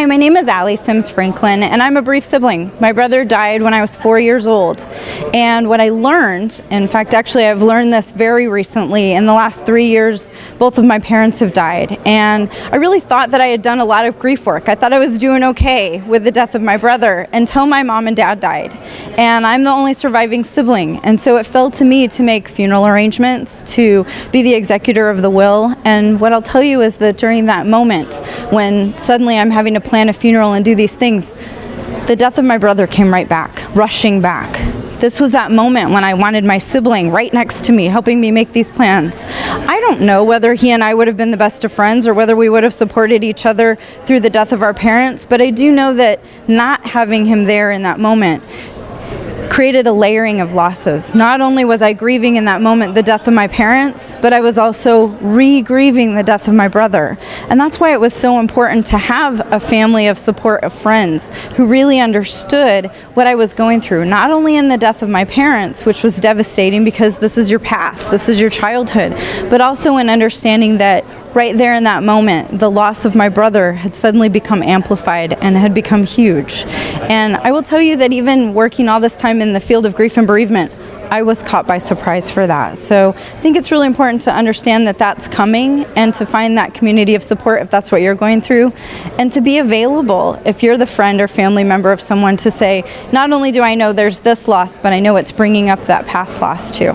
Hi, my name is Allie Sims Franklin, and I'm a bereaved sibling. My brother died when I was 4 years old. And what I learned, in fact, actually I've learned this very recently. In the last 3 years, both of my parents have died. And I really thought that I had done a lot of grief work. I thought I was doing okay with the death of my brother until my mom and dad died. And I'm the only surviving sibling. And so it fell to me to make funeral arrangements, to be the executor of the will. And what I'll tell you is that during that moment, when suddenly I'm having to plan a funeral and do these things, the death of my brother came right back, rushing back. This was that moment when I wanted my sibling right next to me, helping me make these plans. I don't know whether he and I would have been the best of friends or whether we would have supported each other through the death of our parents, but I do know that not having him there in that moment created a layering of losses. Not only was I grieving in that moment the death of my parents, but I was also re-grieving the death of my brother. And that's why it was so important to have a family of support of friends who really understood what I was going through, not only in the death of my parents, which was devastating because this is your past, this is your childhood, but also in understanding that right there in that moment, the loss of my brother had suddenly become amplified and had become huge. And I will tell you that even working all this time in the field of grief and bereavement, I was caught by surprise for that. So I think it's really important to understand that that's coming and to find that community of support if that's what you're going through, and to be available if you're the friend or family member of someone to say, not only do I know there's this loss, but I know it's bringing up that past loss too.